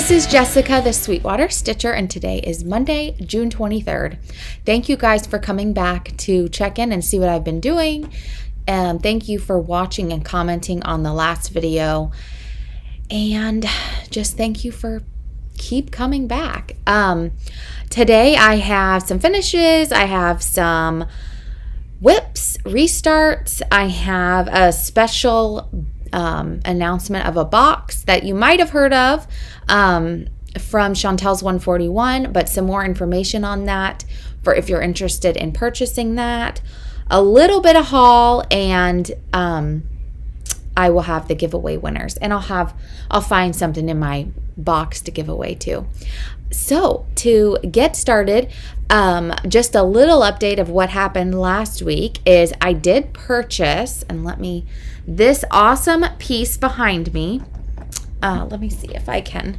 This is Jessica, the Sweetwater Stitcher, and today is Monday, June 23rd. Thank you guys for coming back to check in and see what I've been doing. Thank you for watching and commenting on the last video. And just thank you for keep coming back. Today I have some finishes. I have some whips, restarts. I have a special announcement of a box that you might have heard of from Chantel's 141, but some more information on that for if you're interested in purchasing that. A little bit of haul, and I will have the giveaway winners, and I'll find something in my box to give away too. So to get started, just a little update of what happened last week is I did purchase, and this awesome piece behind me. Let me see if I can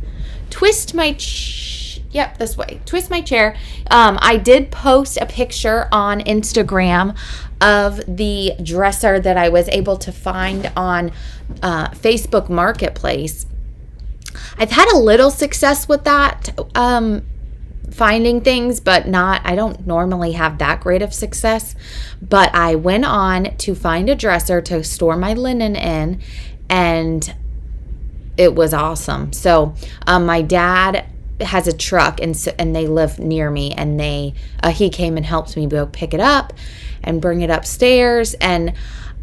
twist my this way. Twist my chair. I did post a picture on Instagram of the dresser that I was able to find on Facebook Marketplace. I've had a little success with that, finding things, but I don't normally have that great of success. But I went on to find a dresser to store my linen in, and it was awesome. So my dad has a truck, and they live near me, and he came and helped me go pick it up and bring it upstairs. And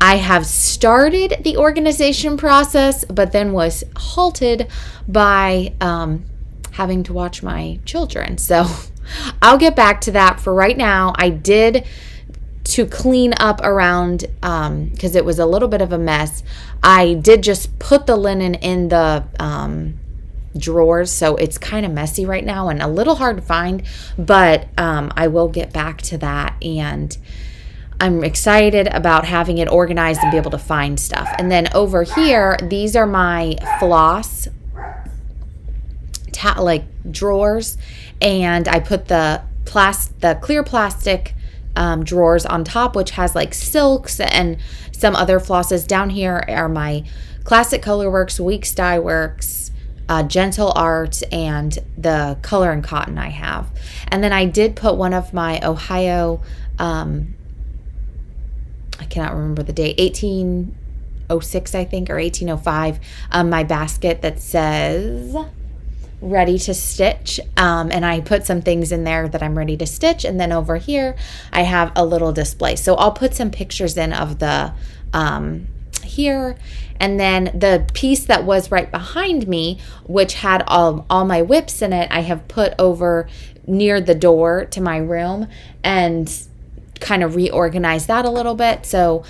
I have started the organization process, but then was halted by having to watch my children. So I'll get back to that. For right now, I did to clean up around, because it was a little bit of a mess. I did just put the linen in the drawers, so it's kind of messy right now and a little hard to find, but I will get back to that, and I'm excited about having it organized and be able to find stuff. And then over here, these are my floss drawers, and I put the clear plastic drawers on top, which has like silks and some other flosses. Down here are my Classic Colorworks, Weeks Dye Works, Gentle Art, and the Color and Cotton I have. And then I did put one of my Ohio, I cannot remember the date, 1806 I think, or 1805, my basket that says ready to stitch, and I put some things in there that I'm ready to stitch. And then over here I have a little display, so I'll put some pictures in of the here. And then the piece that was right behind me, which had all my whips in it, I have put over near the door to my room and kind of reorganized that a little bit. So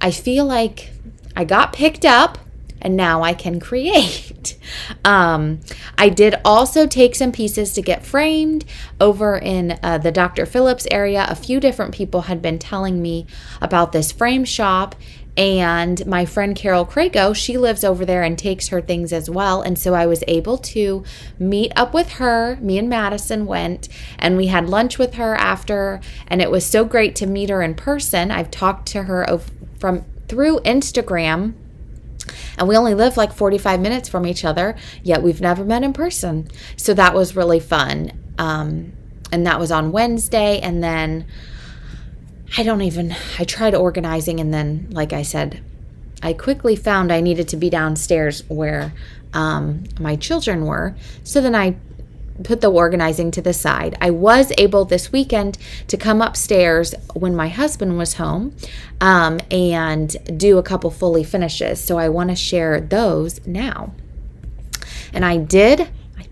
I feel like I got picked up, and now I can create. I did also take some pieces to get framed over in the Dr. Phillips area. A few different people had been telling me about this frame shop, and my friend Carol Crago, she lives over there and takes her things as well. And so I was able to meet up with her. Me and Madison went, and we had lunch with her after, and it was so great to meet her in person. I've talked to her through Instagram, and we only live like 45 minutes from each other, yet we've never met in person. So that was really fun. And that was on Wednesday. And then I tried organizing, and then, like I said, I quickly found I needed to be downstairs where my children were. So then I put the organizing to the side. I was able this weekend to come upstairs when my husband was home and do a couple fully finishes. So I want to share those now. And I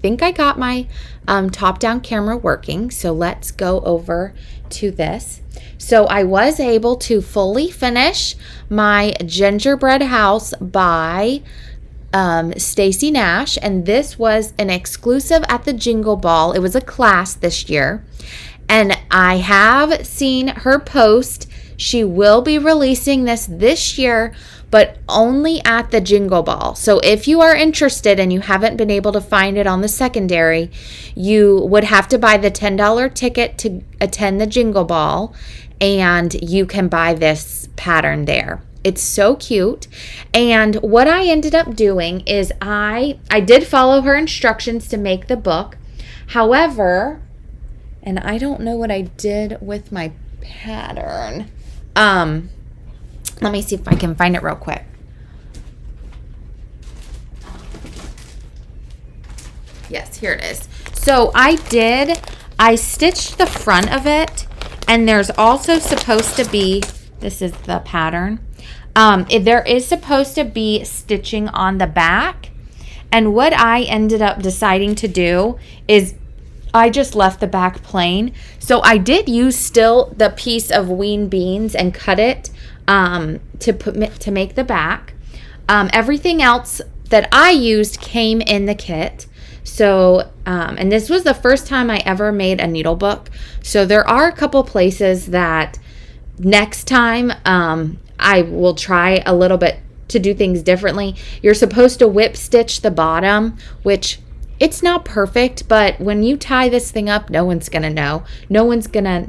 think I got my top-down camera working. So let's go over to this. So I was able to fully finish my Gingerbread house by Stacy Nash, and this was an exclusive at the Jingle Ball. It was a class this year, and I have seen her post. She will be releasing this year, but only at the Jingle Ball. So if you are interested and you haven't been able to find it on the secondary, you would have to buy the $10 ticket to attend the Jingle Ball, and you can buy this pattern there. It's so cute. And what I ended up doing is I did follow her instructions to make the book. However, and I don't know what I did with my pattern. Let me see if I can find it real quick. Yes, here it is. So I stitched the front of it, and there's also supposed to be, this is the pattern. There is supposed to be stitching on the back. And what I ended up deciding to do is I just left the back plain. So I did use still the piece of ween beans and cut it to make the back. Everything else that I used came in the kit. So, and this was the first time I ever made a needle book. So there are a couple places that next time I will try a little bit to do things differently. You're supposed to whip stitch the bottom, which it's not perfect, but when you tie this thing up, no one's going to know. No one's going to,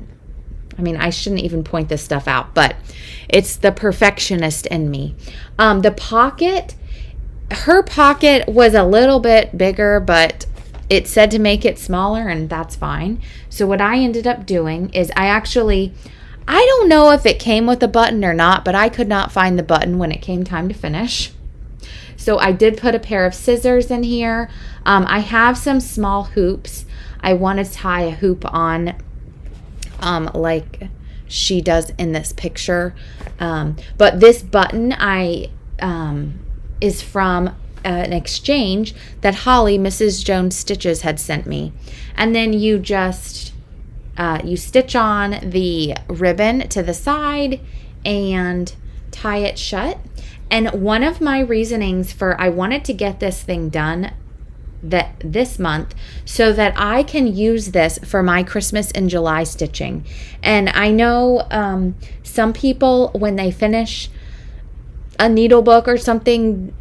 I mean, I shouldn't even point this stuff out, but it's the perfectionist in me. The pocket, her pocket was a little bit bigger, but it said to make it smaller, and that's fine. So what I ended up doing is I don't know if it came with a button or not, but I could not find the button when it came time to finish. So I did put a pair of scissors in here. I have some small hoops. I want to tie a hoop on like she does in this picture. But this button is from an exchange that Holly, Mrs. Jones Stitches, had sent me. And then you just you stitch on the ribbon to the side and tie it shut. And one of my reasonings for I wanted to get this thing done this month so that I can use this for my Christmas in July stitching. And I know some people, when they finish a needle book or something,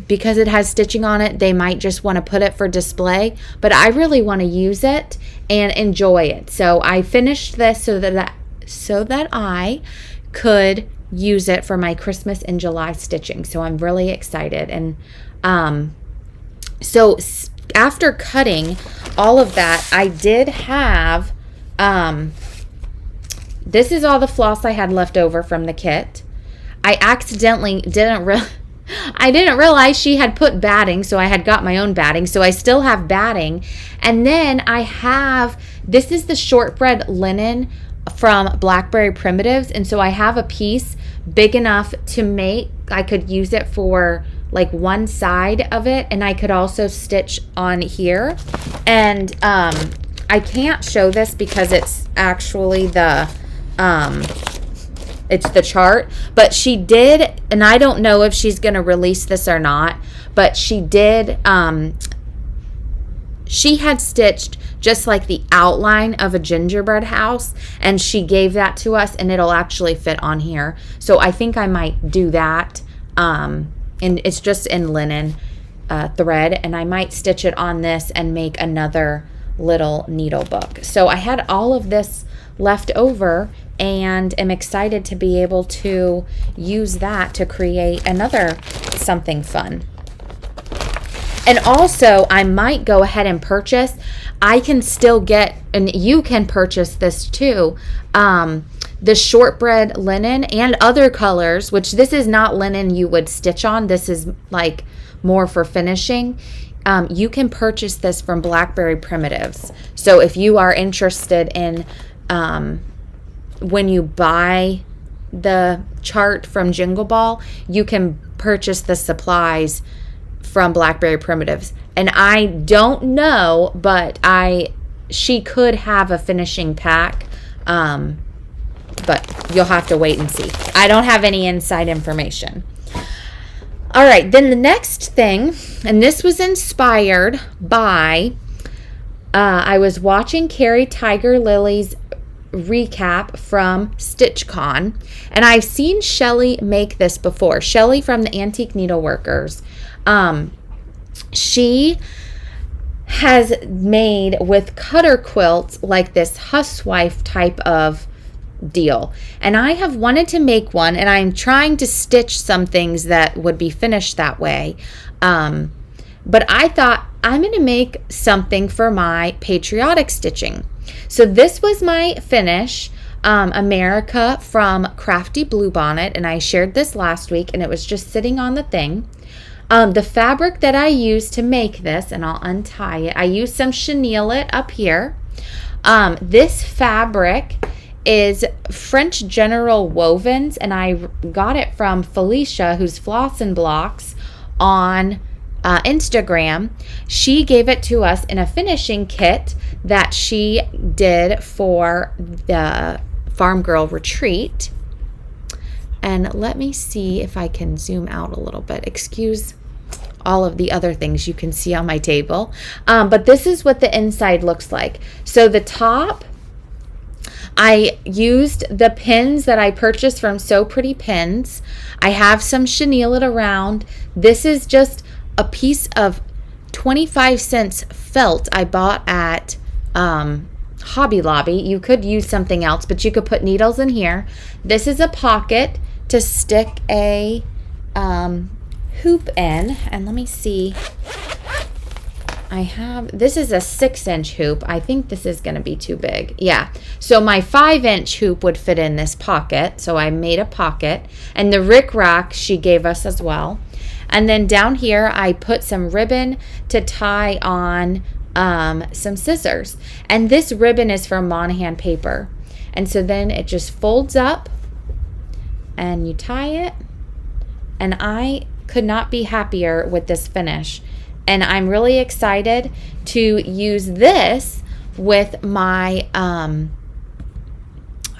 because it has stitching on it, they might just want to put it for display, but I really want to use it and enjoy it. So I finished this so that I could use it for my Christmas in July stitching. So I'm really excited. And so after cutting all of that, I did have this is all the floss I had left over from the kit. I accidentally didn't realize she had put batting, so I had got my own batting. So I still have batting. And then this is the shortbread linen from Blackberry Primitives. And so I have a piece big enough to I could use it for like one side of it. And I could also stitch on here. And I can't show this because it's actually it's the chart, but she did, and I don't know if she's going to release this or not, but she did, she had stitched just like the outline of a gingerbread house, and she gave that to us, and it'll actually fit on here. So I think I might do that, and it's just in linen thread, and I might stitch it on this and make another little needle book. So I had all of this left over and am excited to be able to use that to create another something fun. And also, I might go ahead and purchase, I can still get, and you can purchase this too, the shortbread linen and other colors, which this is not linen you would stitch on. This is like more for finishing. You can purchase this from Blackberry Primitives. So if you are interested in, when you buy the chart from Jingle Ball, you can purchase the supplies from Blackberry Primitives. And I don't know, but she could have a finishing pack, but you'll have to wait and see. I don't have any inside information. All right, then the next thing, and this was inspired by, I was watching Carrie Tiger Lily's recap from StitchCon, and I've seen Shelly make this before. Shelly from the Antique Needleworkers. She has made with cutter quilts like this huswife type of deal. And I have wanted to make one, and I'm trying to stitch some things that would be finished that way. But I thought I'm going to make something for my patriotic stitching. So this was my finish, America from Crafty Bluebonnet, and I shared this last week, and it was just sitting on the thing. The fabric that I used to make this, and I'll untie it, I used some chenille up here. This fabric is French General Wovens, and I got it from Felicia, who's Floss and Blocks on Instagram. She gave it to us in a finishing kit that she did for the Farm Girl Retreat. And let me see if I can zoom out a little bit. Excuse all of the other things you can see on my table. But this is what the inside looks like. So the top, I used the pins that I purchased from So Pretty Pins. I have some chenille around. This is just a piece of 25 cents felt I bought at Hobby Lobby. You could use something else, but you could put needles in here. This is a pocket to stick a hoop in. And let me see. This is a 6-inch hoop. I think this is going to be too big. Yeah. So my 5-inch hoop would fit in this pocket. So I made a pocket. And the rickrack she gave us as well. And then down here, I put some ribbon to tie on some scissors. And this ribbon is from Monahan paper. And so then it just folds up and you tie it. And I could not be happier with this finish. And I'm really excited to use this with my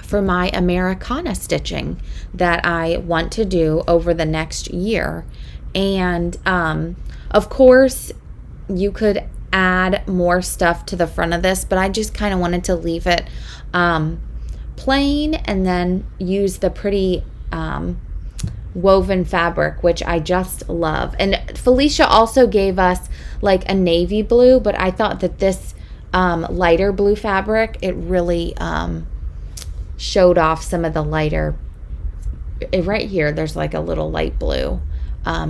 for my Americana stitching that I want to do over the next year. And of course, you could add more stuff to the front of this, but I just kind of wanted to leave it plain and then use the pretty woven fabric, which I just love. And Felicia also gave us like a navy blue, but I thought that this lighter blue fabric, it really showed off some of the lighter. Right here, there's like a little light blue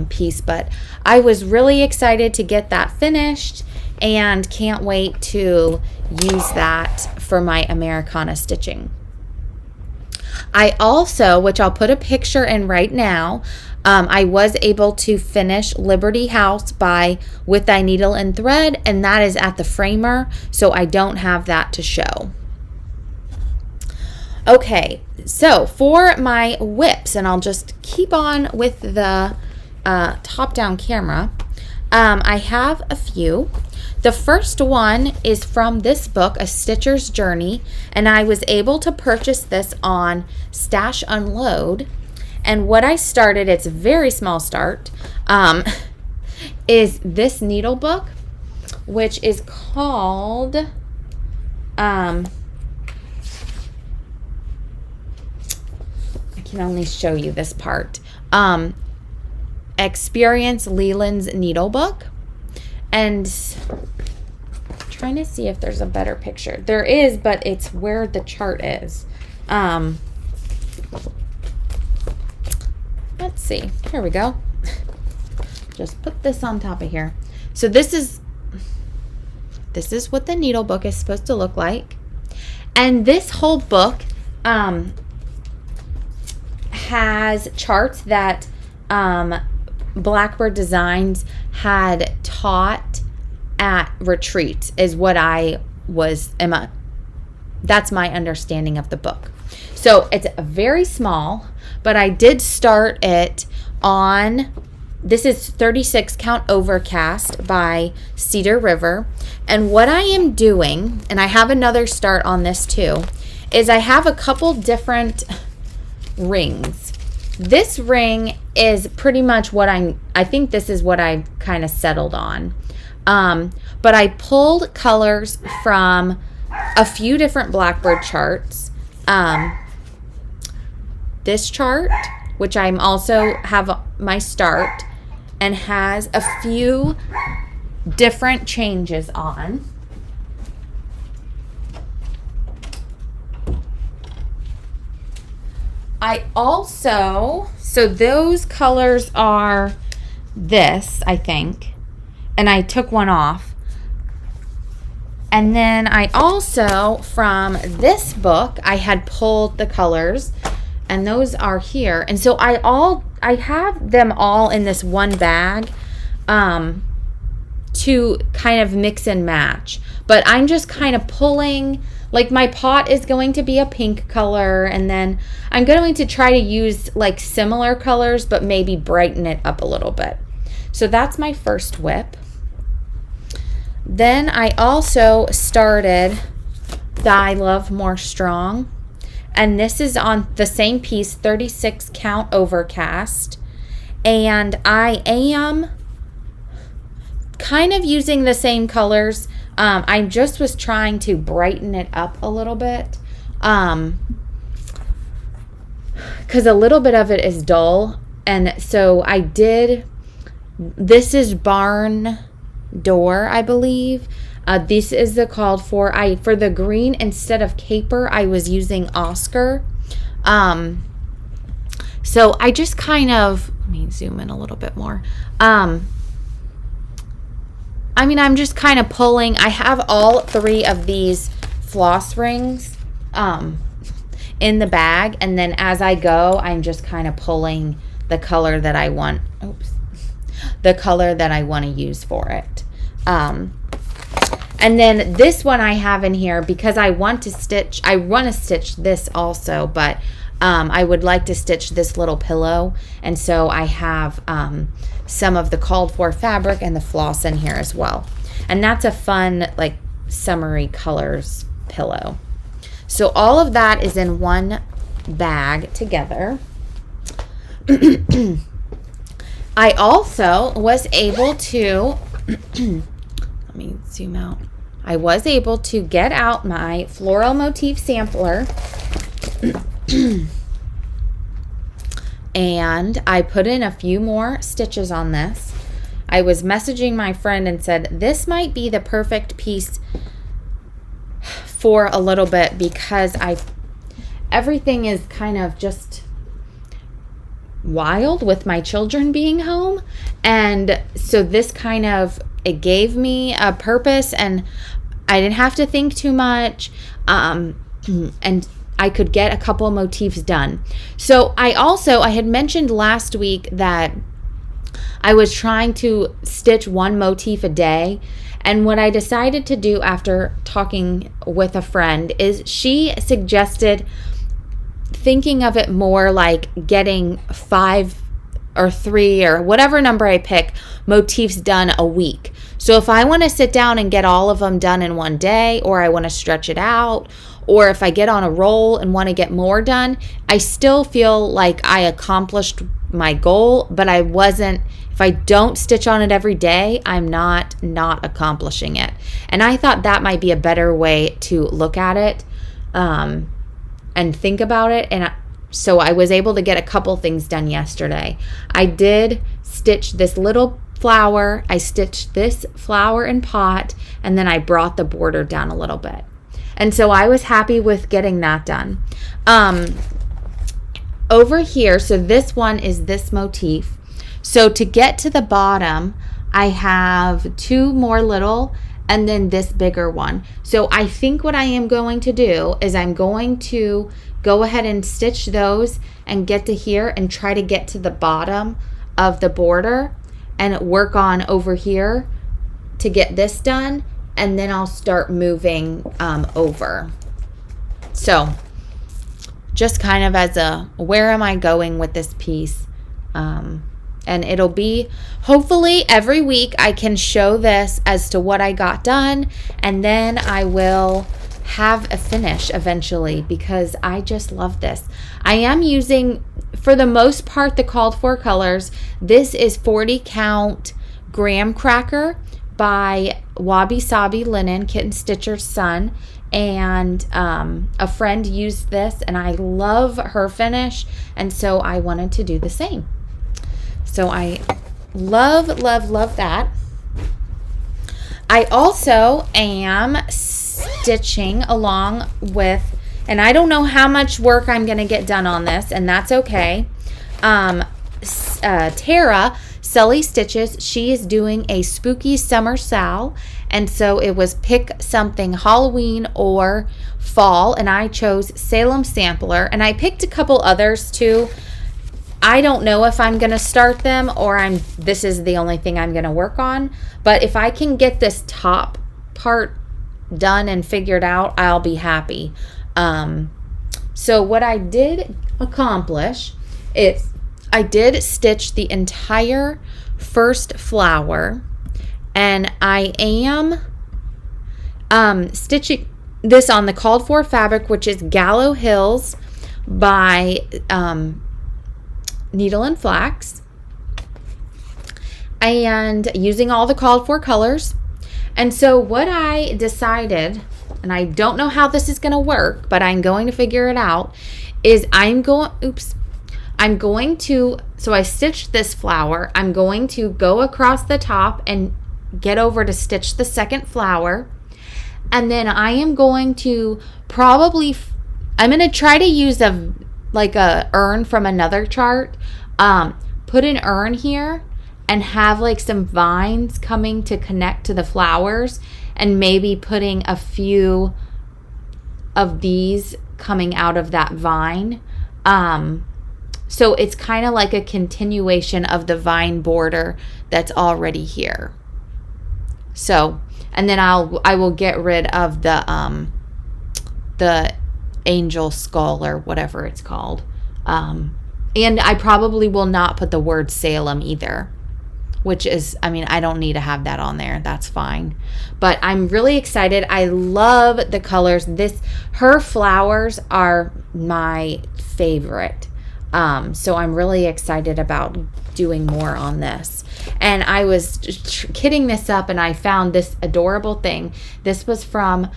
piece, but I was really excited to get that finished and can't wait to use that for my Americana stitching. I also, which I'll put a picture in right now, I was able to finish Liberty House by With Thy Needle and Thread, and that is at the framer, so I don't have that to show. Okay, so for my whips, and I'll just keep on with the top-down camera, I have a few. The first one is from this book, A Stitcher's Journey, and I was able to purchase this on Stash Unload. And what I started, it's a very small start, is this needle book, which is called, I can only show you this part, Experience Leland's Needle Book. And I'm trying to see if there's a better picture. There is, but it's where the chart is. Let's see. Here we go. Just put this on top of here. So this is what the needle book is supposed to look like. And this whole book has charts that Blackbird Designs had taught at retreats, is what that's my understanding of the book. So it's very small, but I did start it on, this is 36 Count Overcast by Cedar River. And what I am doing, and I have another start on this too, is I have a couple different rings. This ring is pretty much what I think this is what I kind of settled on. But I pulled colors from a few different Blackbird charts. This chart, which I'm also have my start, and has a few different changes on. I also, so those colors are this, I think, and I took one off. And then I also, from this book, I had pulled the colors, and those are here. And so I have them all in this one bag to kind of mix and match. But I'm just kind of pulling, like my pot is going to be a pink color, and then I'm going to try to use like similar colors, but maybe brighten it up a little bit. So that's my first whip. Then I also started the I Love More Strong, and this is on the same piece, 36 count overcast, and I am kind of using the same colors. I just was trying to brighten it up a little bit, because a little bit of it is dull, and so I did, this is Barn Door, I believe. This is the called for. For the green, instead of Caper, I was using Oscar. So I just kind of, let me zoom in a little bit more. I'm just kind of pulling. I have all 3 of these floss rings in the bag, and then as I go, I'm just kind of pulling the color that I want. The color that I want to use for it. And then this one I have in here because I want to stitch this also, but I would like to stitch this little pillow, and so I have some of the called for fabric and the floss in here as well. And that's a fun, like, summery colors pillow. So all of that is in one bag together. I also was able to, let me zoom out. I was able to get out my floral motif sampler and I put in a few more stitches on this. I was messaging my friend and said, this might be the perfect piece for a little bit because everything is kind of just wild with my children being home, and so this kind of, it gave me a purpose and I didn't have to think too much, and I could get a couple of motifs done. So I had mentioned last week that I was trying to stitch one motif a day, and what I decided to do after talking with a friend is she suggested thinking of it more like getting 5 or 3 or whatever number I pick motifs done a week. So if I want to sit down and get all of them done in one day, or I want to stretch it out, or if I get on a roll and want to get more done, I still feel like I accomplished my goal, but if I don't stitch on it every day, I'm not accomplishing it. And I thought that might be a better way to look at it and think about it. And so I was able to get a couple things done yesterday. I did stitch this little flower. I stitched this flower and pot, and then I brought the border down a little bit. And so I was happy with getting that done. Over here, so this one is this motif. So to get to the bottom, I have 2 more little and then this bigger one. So I think what I am going to do is I'm going to go ahead and stitch those and get to here and try to get to the bottom of the border and work on over here to get this done, and then I'll start moving over. So just kind of as a, where am I going with this piece? And it'll be, hopefully every week I can show this as to what I got done, and then I will have a finish eventually because I just love this. I am using, for the most part, the called for colors. This is 40 count graham cracker by Wabi Sabi Linen, Kitten Stitcher's son, and a friend used this and I love her finish, and so I wanted to do the same. So I love that. I also am stitching along with And I don't know how much work I'm going to get done on this, and that's okay. Tara, Sully Stitches, she is doing a spooky summer sal, and so it was pick something Halloween or fall, and I chose Salem Sampler, and I picked a couple others too. I don't know if I'm going to start them or this is the only thing I'm going to work on, but if I can get this top part done and figured out, I'll be happy. So what I did accomplish is I did stitch the entire first flower, and I am stitching this on the called for fabric, which is Gallow Hills by Needle and Flax, and using all the called for colors. And so what I decided, and I don't know how this is going to work, but I'm going to figure it out, is so I stitched this flower. I'm going to go across the top and get over to stitch the second flower. And then I am going to I'm going to try to use a urn from another chart. Put an urn here and have like some vines coming to connect to the flowers, and maybe putting a few of these coming out of that vine. So it's kind of like a continuation of the vine border that's already here. So, and then I will get rid of the angel skull or whatever it's called. And I probably will not put the word Salem either, which is, I don't need to have that on there. That's fine. But I'm really excited. I love the colors. Her flowers are my favorite. So I'm really excited about doing more on this. And I was kitting this up, and I found this adorable thing. This was from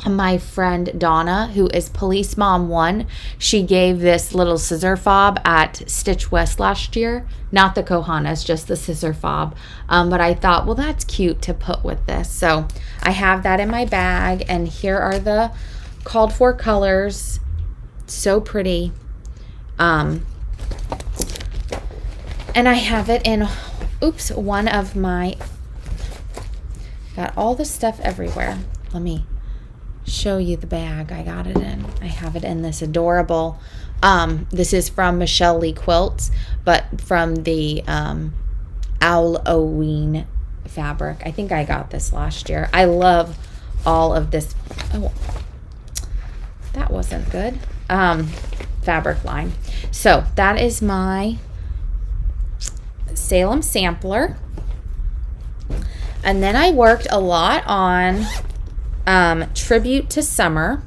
my friend Donna, who is Police Mom 1. She gave this little scissor fob at Stitch West last year. Not the Kohanas, just the scissor fob. But I thought, well, that's cute to put with this. So I have that in my bag, and here are the called for colors. So pretty. And I have it in one of my, got all the stuff everywhere. Let me show you the bag I got it in. I have it in this adorable, this is from Michelle Lee Quilts, but from the Halloween fabric. I think I got this last year. I love all of this. Oh, that wasn't good. Fabric line. So that is my Salem Sampler. And then I worked a lot on Tribute to Summer,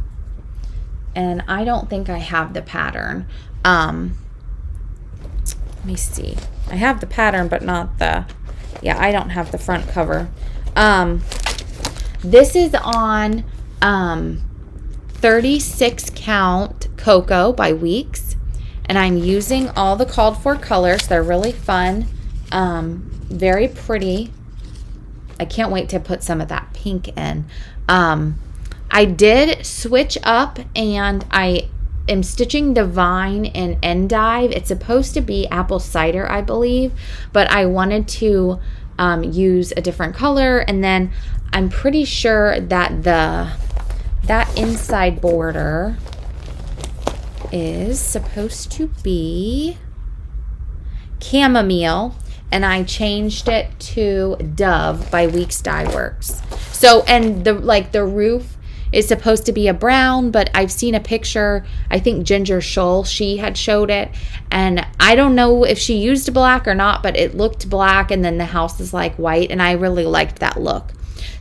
and I don't think I have the pattern. Let me see. I have the pattern, but not I don't have the front cover. This is on 36 count Cocoa by Weeks, and I'm using all the called for colors. They're really fun, very pretty. I can't wait to put some of that pink in. I did switch up, and I am stitching the vine in Endive. It's supposed to be apple cider, I believe, but I wanted to use a different color, and then I'm pretty sure that that inside border is supposed to be chamomile, and I changed it to Dove by Weeks Dye Works. So, and the roof is supposed to be a brown, but I've seen a picture, I think Ginger Shoal, she had showed it, and I don't know if she used black or not, but it looked black, and then the house is like white, and I really liked that look.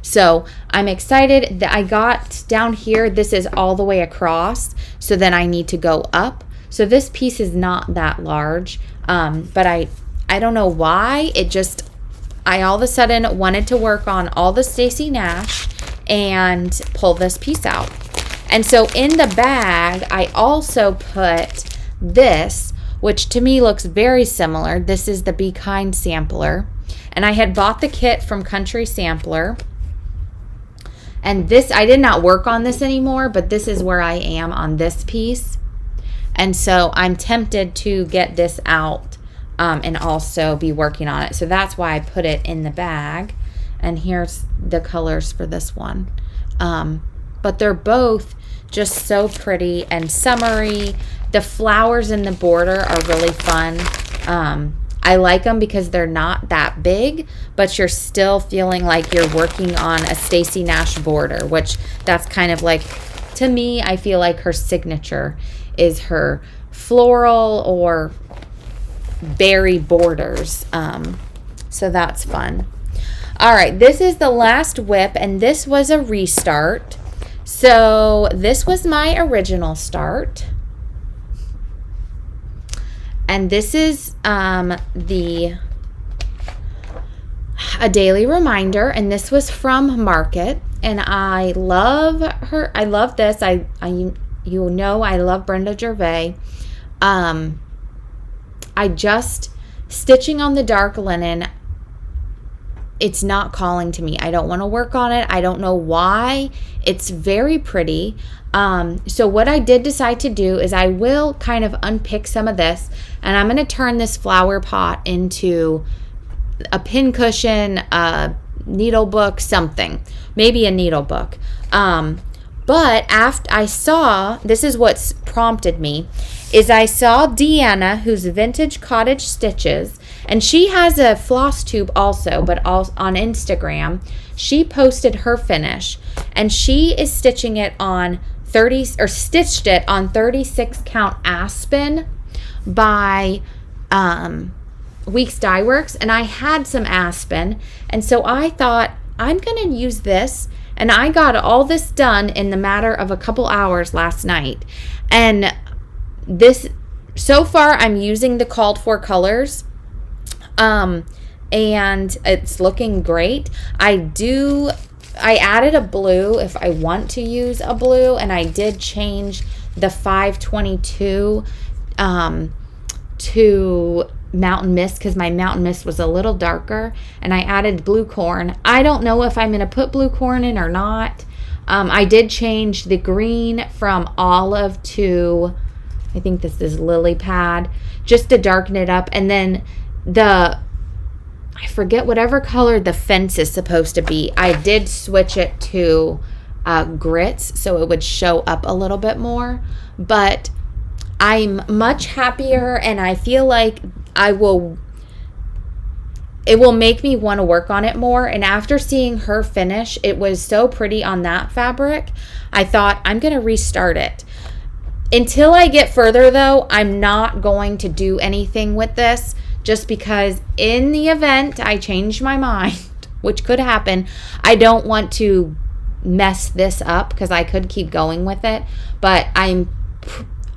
So I'm excited that I got down here. This is all the way across, so then I need to go up. So this piece is not that large, but I don't know why. I all of a sudden wanted to work on all the Stacy Nash and pull this piece out. And so in the bag, I also put this, which to me looks very similar. This is the Be Kind sampler. And I had bought the kit from Country Sampler. And this, I did not work on this anymore, but this is where I am on this piece. And so I'm tempted to get this out and also be working on it. So that's why I put it in the bag. And here's the colors for this one. But they're both just so pretty and summery. The flowers in the border are really fun. I like them because they're not that big, but you're still feeling like you're working on a Stacey Nash border, which that's kind of like, to me, I feel like her signature is her floral or berry borders. So that's fun. All right, this is the last whip, and this was a restart. So this was my original start. And this is a daily reminder, and this was from Market, and I love her. I love this. I love Brenda Gervais. I just stitching on the dark linen. It's not calling to me. I don't want to work on it. I don't know why. It's very pretty. So what I did decide to do is I will kind of unpick some of this, and I'm going to turn this flower pot into a pin cushion, a needle book, something. Maybe a needle book. But after I saw, this is what's prompted me, is I saw Deanna, who's Vintage Cottage Stitches, and she has a Flosstube also, but on Instagram. She posted her finish, and she is stitching it on stitched it on 36 count aspen by Weeks Dye Works, and I had some aspen, and so I thought I'm going to use this, and I got all this done in the matter of a couple hours last night. And this, so far I'm using the called for colors, and it's looking great. I added a blue if I want to use a blue, and I did change the 522 to Mountain Mist because my Mountain Mist was a little darker, and I added blue corn. I don't know if I'm going to put blue corn in or not. I did change the green from olive to, I think this is lily pad, just to darken it up, and then I forget whatever color the fence is supposed to be. I did switch it to grits so it would show up a little bit more, but I'm much happier, and I feel like it will make me want to work on it more. And after seeing her finish, it was so pretty on that fabric, I thought I'm going to restart it. Until I get further though, I'm not going to do anything with this, just because in the event I change my mind, which could happen, I don't want to mess this up because I could keep going with it, but I'm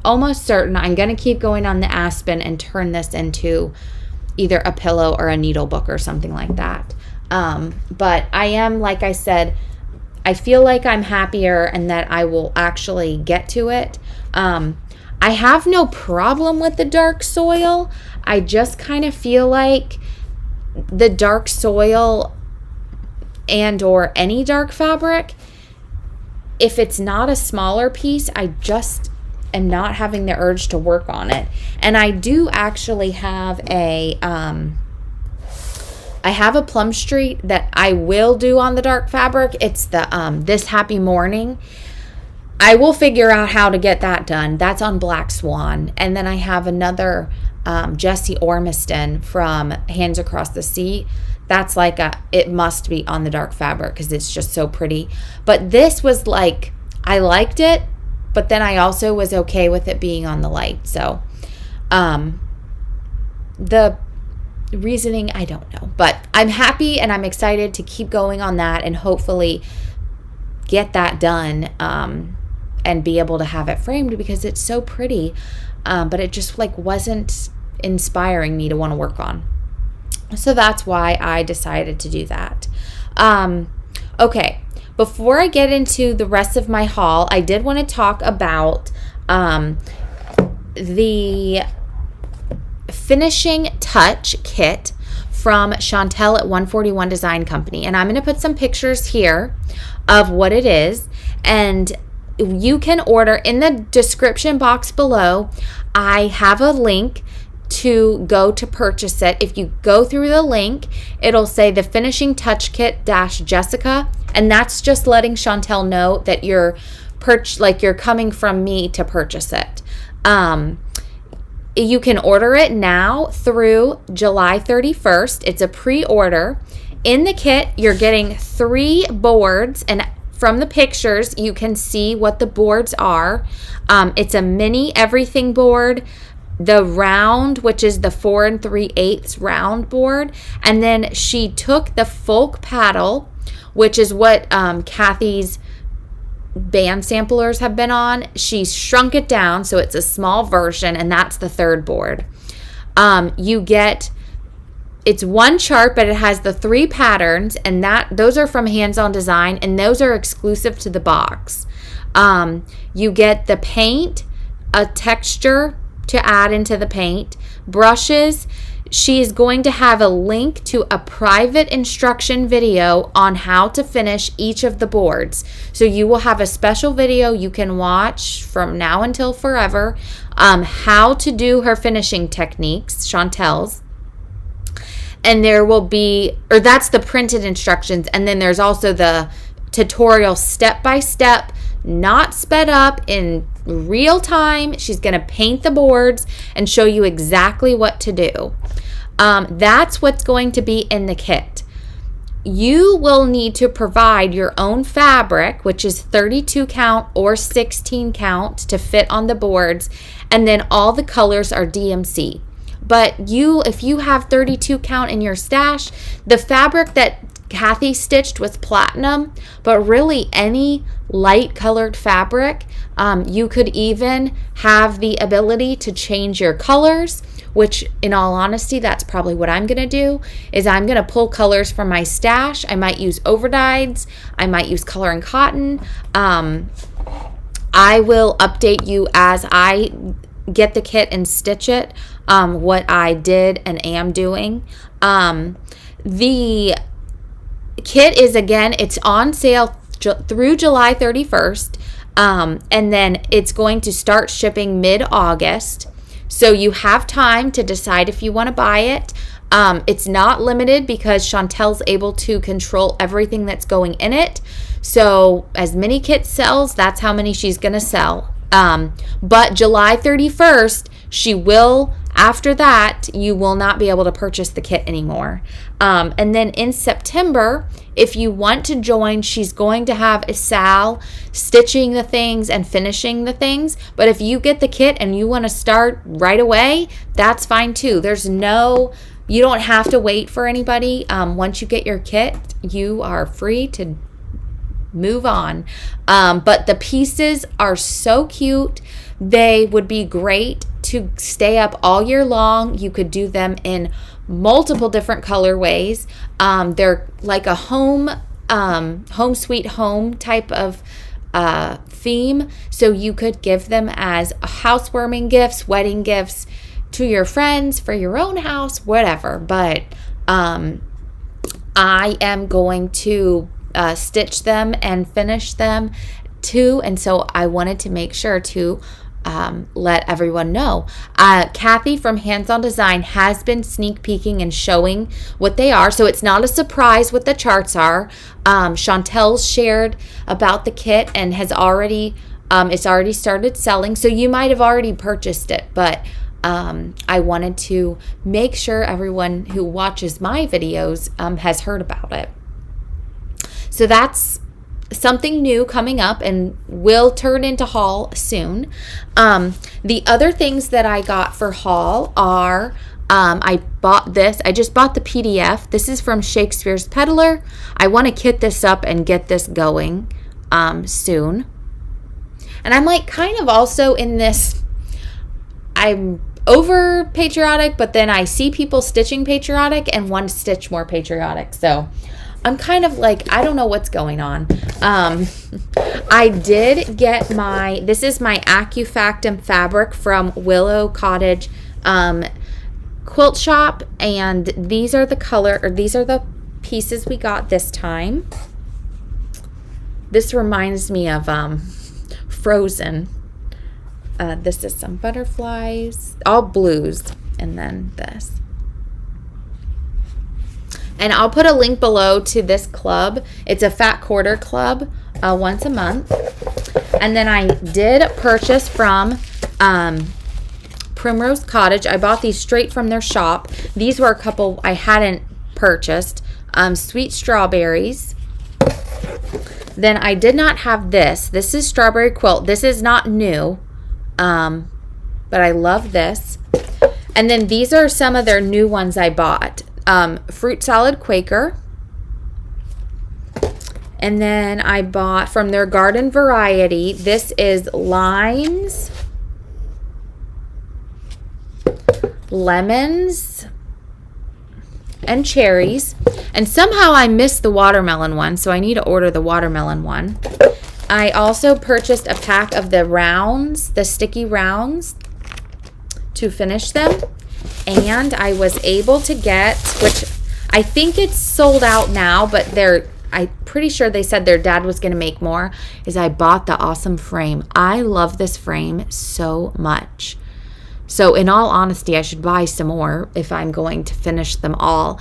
almost certain I'm going to keep going on the aspen and turn this into either a pillow or a needle book or something like that. But I am, like I said, I feel like I'm happier and that I will actually get to it. I have no problem with the dark soil. I just kind of feel like the dark soil and or any dark fabric, if it's not a smaller piece, I just am not having the urge to work on it. And I do actually have I have a Plum Street that I will do on the dark fabric. It's the This Happy Morning. I will figure out how to get that done. That's on Black Swan. And then I have another Jessie Ormiston from Hands Across the Sea. That's like it must be on the dark fabric because it's just so pretty. But this was like, I liked it, but then I also was okay with it being on the light. So the reasoning, I don't know. But I'm happy and I'm excited to keep going on that and hopefully get that done and be able to have it framed because it's so pretty. But it just like wasn't inspiring me to want to work on. So that's why I decided to do that. Okay, before I get into the rest of my haul, I did want to talk about the finishing touch kit from Chantel at 141 Design Company. And I'm going to put some pictures here. of what it is. And you can order in the description box below. I have a link to go to purchase it. If you go through the link, it'll say the finishing touch kit Jessica, and that's just letting Chantel know that you're coming from me to purchase it. You can order it now through July 31st. It's a pre-order. In the kit, you're getting 3 boards, and from the pictures, you can see what the boards are. It's a mini everything board, the round, which is the 4 3/8 round board, and then she took the folk paddle, which is what Kathy's band samplers have been on. She's shrunk it down, so it's a small version, and that's the 3rd board. It's 1 chart, but it has the 3 patterns, and those are from Hands On Design, and those are exclusive to the box. You get the paint, a texture to add into the paint, brushes. She is going to have a link to a private instruction video on how to finish each of the boards. So you will have a special video you can watch from now until forever, how to do her finishing techniques, Chantel's. And there will be, or that's the printed instructions. And then there's also the tutorial step by step, not sped up, in real time. She's going to paint the boards and show you exactly what to do. That's what's going to be in the kit. You will need to provide your own fabric, which is 32 count or 16 count to fit on the boards. And then all the colors are DMC. But if you have 32 count in your stash, the fabric that Kathy stitched was platinum, but really any light colored fabric, you could even have the ability to change your colors, which in all honesty, that's probably what I'm going to do, is I'm going to pull colors from my stash. I might use overdyes. I might use color and cotton. I will update you as I get the kit and stitch it, what I did and am doing. The kit is, again, it's on sale through July 31st, and then it's going to start shipping mid-August. So you have time to decide if you want to buy it. It's not limited because Chantel's able to control everything that's going in it. So as many kits sells, that's how many she's going to sell. But July 31st, she will, after that, you will not be able to purchase the kit anymore. And then in September, if you want to join, she's going to have a Sal stitching the things and finishing the things. But if you get the kit and you want to start right away, that's fine too. You don't have to wait for anybody. Once you get your kit, you are free to move on. But the pieces are so cute. They would be great to stay up all year long. You could do them in multiple different colorways. They're like a home sweet home type of theme. So you could give them as housewarming gifts, wedding gifts to your friends, for your own house, whatever. But I am going to stitch them and finish them too, and so I wanted to make sure to let everyone know. Kathy from Hands On Design has been sneak peeking and showing what they are, so it's not a surprise what the charts are. Chantel's shared about the kit and has already it's already started selling, so you might have already purchased it, but I wanted to make sure everyone who watches my videos has heard about it. So that's something new coming up and will turn into haul soon. The other things that I got for haul are, I just bought the PDF. This is from Shakespeare Peddler. I want to kit this up and get this going soon. And I'm like kind of also in this, I'm over patriotic, but then I see people stitching patriotic and want to stitch more patriotic. So I'm kind of like, I don't know what's going on. I did get this is my AccuFactum fabric from Willow Cottage quilt shop, and these are the pieces we got this time. This reminds me of Frozen. This is some butterflies, all blues, and then this. And I'll put a link below to this club. It's a Fat Quarter Club once a month. And then I did purchase from Primrose Cottage. I bought these straight from their shop. These were a couple I hadn't purchased. Sweet strawberries. Then I did not have this. This is strawberry quilt. This is not new, but I love this. And then these are some of their new ones I bought. Fruit salad Quaker. And then I bought from their garden variety. This is limes, lemons, and cherries. And somehow I missed the watermelon one, so I need to order the watermelon one. I also purchased a pack of the rounds, the sticky rounds, to finish them. And I was able to get, which I think it's sold out now, but I'm pretty sure they said their dad was going to make more, is I bought the awesome frame. I love this frame so much. So in all honesty, I should buy some more if I'm going to finish them all.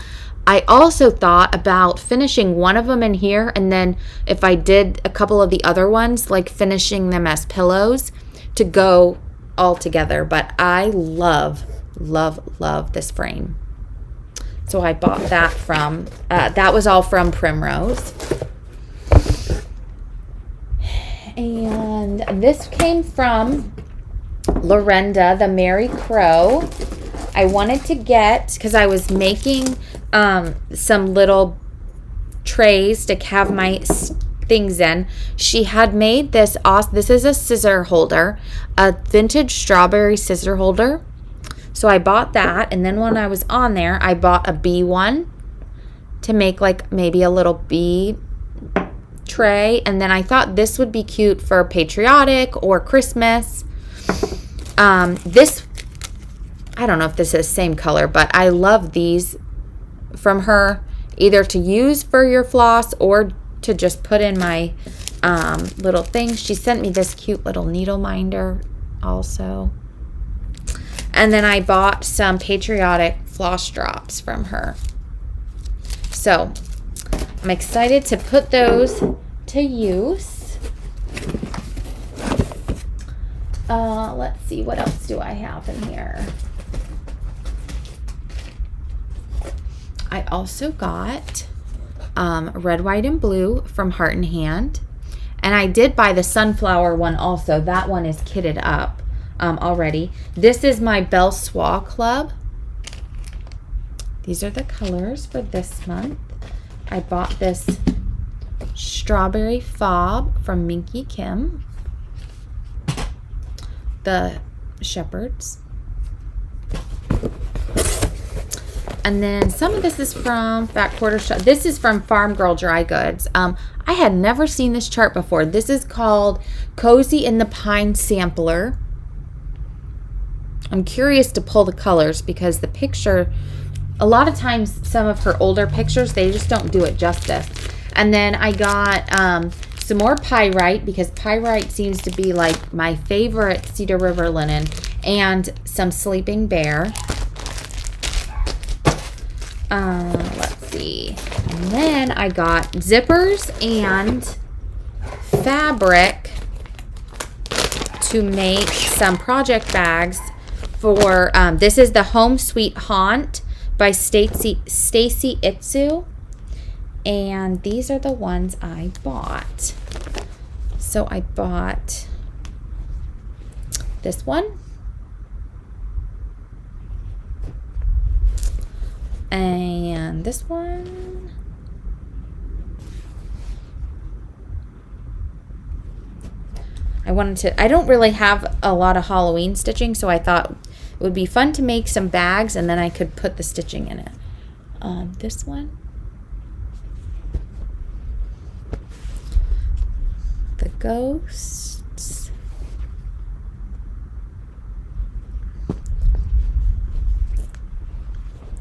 I also thought about finishing one of them in here, and then if I did a couple of the other ones, like finishing them as pillows to go all together. But I love this frame. So I bought that from, that was all from Primrose. And this came from Lorenda, the Merry Crow. I wanted to get, because I was making some little trays to have my things in. She had made this awesome, this is a scissor holder, a vintage strawberry scissor holder. So I bought that, and then when I was on there, I bought a bee one to make like maybe a little bee tray. And then I thought this would be cute for Patriotic or Christmas. This, I don't know if this is the same color, but I love these from her, either to use for your floss or to just put in my little things. She sent me this cute little needle minder also. And then I bought some Patriotic floss drops from her. So I'm excited to put those to use. Let's see, what else do I have in here? I also got red, white, and blue from Heart and Hand. And I did buy the sunflower one also. That one is kitted up already. This is my Belle Soie Club. These are the colors for this month. I bought this strawberry fob from Minky Kim. The Shepherds. And then some of this is from Fat Quarter Shop. This is from Farm Girl Dry Goods. I had never seen this chart before. This is called Cozy in the Pine Sampler. I'm curious to pull the colors because the picture, a lot of times some of her older pictures, they just don't do it justice. And then I got some more pyrite, because pyrite seems to be like my favorite Cedar River linen, and some Sleeping Bear. Let's see. And then I got zippers and fabric to make some project bags for, this is the Home Sweet Haunt by Stacy Itsu. And these are the ones I bought. So I bought this one. And this one. I don't really have a lot of Halloween stitching, so I thought it would be fun to make some bags and then I could put the stitching in it. This one. The ghosts.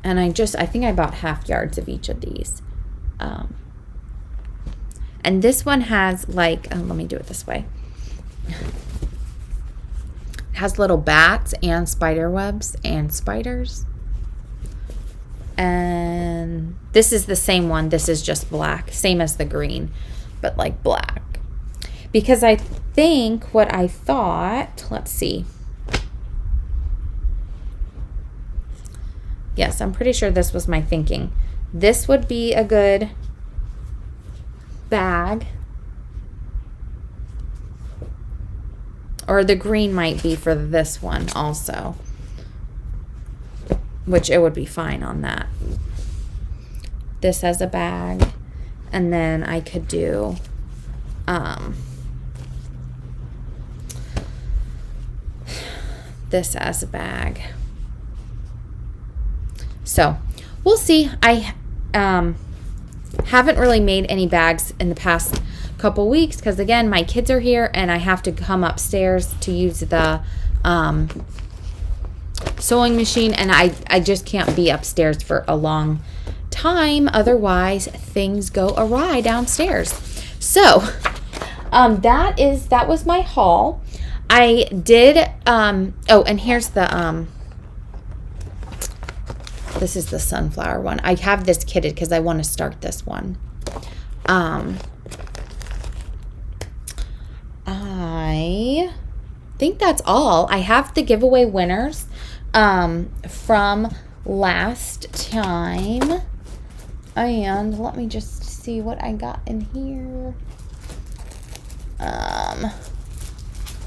And I think I bought half yards of each of these. And this one has like, let me do it this way. It has little bats and spider webs and spiders. And this is the same one. This is just black, same as the green, but like black. Because I think what I thought, let's see. Yes, I'm pretty sure this was my thinking. This would be a good bag. Or the green might be for this one also. Which it would be fine on that. This as a bag. And then I could do this as a bag. So we'll see. I haven't really made any bags in the past couple weeks because, again, my kids are here and I have to come upstairs to use the sewing machine, and I just can't be upstairs for a long time, otherwise things go awry downstairs. So that was my haul. I did oh, and here's the this is the sunflower one. I have this kitted because I want to start this one. I think that's all. I have the giveaway winners from last time. And let me just see what I got in here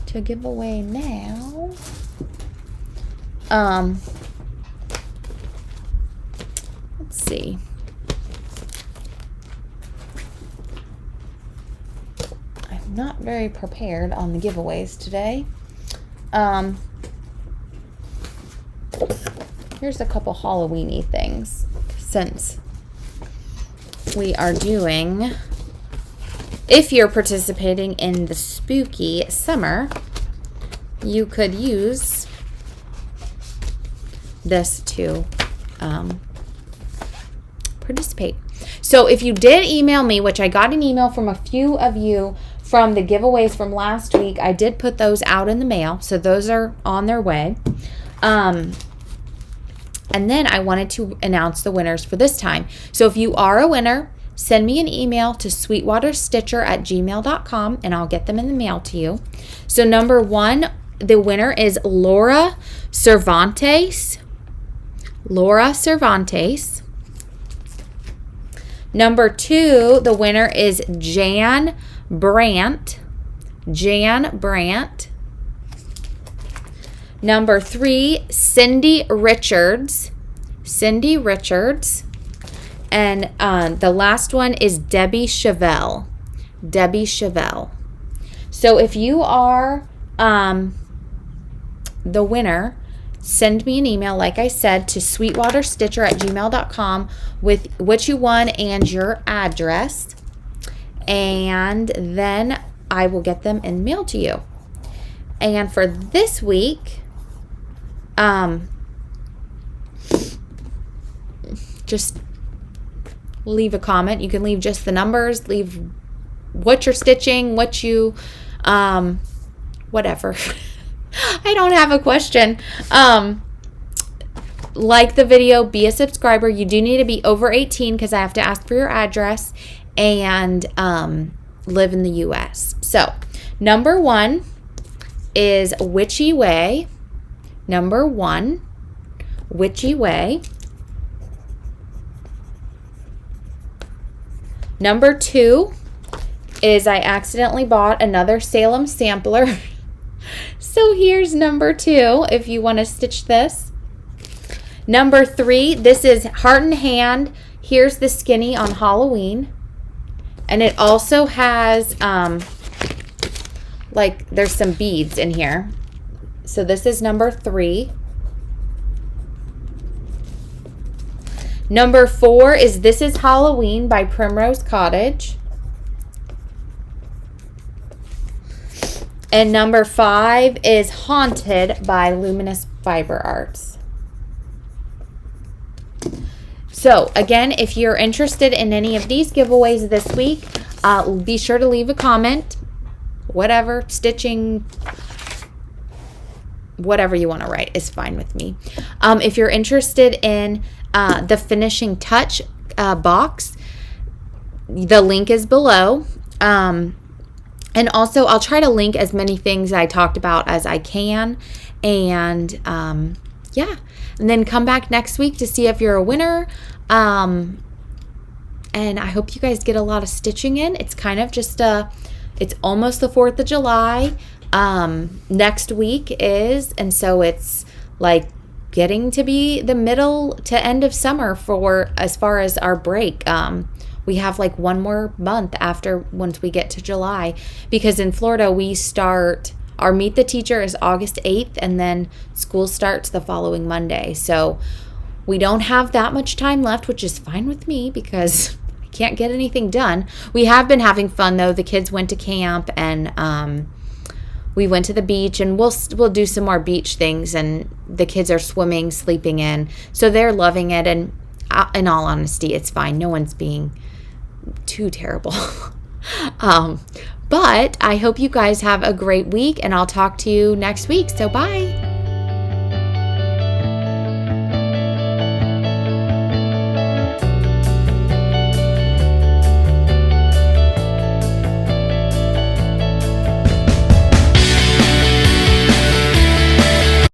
to give away now. Let's see. I'm not very prepared on the giveaways today. Here's a couple Halloween-y things, since we are doing, if you're participating in the spooky summer, you could use this to participate. So if you did email me, which I got an email from a few of you from the giveaways from last week, I did put those out in the mail, so those are on their way. And then I wanted to announce the winners for this time. So if you are a winner, send me an email to sweetwaterstitcher@gmail.com and I'll get them in the mail to you. So number 1, the winner is Laura Cervantes. Laura Cervantes. Number 2, the winner is Jan Brandt. Jan Brandt. Number 3, Cindy Richards. Cindy Richards. And the last one is Debbie Chevelle. Debbie Chevelle. So if you are the winner, send me an email, like I said, to sweetwaterstitcher@gmail.com with what you won and your address. And then I will get them in mail to you. And for this week, just leave a comment. You can leave just the numbers, leave what you're stitching, what you, whatever. I don't have a question. Like the video, be a subscriber. You do need to be over 18 because I have to ask for your address, and live in the U.S. So, number 1 is Witchy Way. Number 1, Witchy Way. Number 2 is I accidentally bought another Salem sampler. So here's number 2 if you want to stitch this. Number 3, this is Heart and Hand. Here's the skinny on Halloween. And it also has, like, there's some beads in here. So this is number 3. Number 4 is This Is Halloween by Primrose Cottage. And number 5 is Haunted by Luminous Fiber Arts. So again, if you're interested in any of these giveaways this week, be sure to leave a comment. Whatever, stitching, whatever you want to write is fine with me. If you're interested in the finishing touch box, the link is below. And also, I'll try to link as many things I talked about as I can. And yeah, and then come back next week to see if you're a winner. And I hope you guys get a lot of stitching in. It's kind of just it's almost the 4th of July. Next week is, and so it's like getting to be the middle to end of summer for as far as our break. We have like one more month after once we get to July, because in Florida we start our Meet the Teacher is August 8th, and then school starts the following Monday. So we don't have that much time left, which is fine with me because I can't get anything done. We have been having fun though. The kids went to camp, and we went to the beach, and we'll do some more beach things, and the kids are swimming, sleeping in, so they're loving it. And in all honesty, it's fine. No one's being too terrible. But I hope you guys have a great week, and I'll talk to you next week. So bye.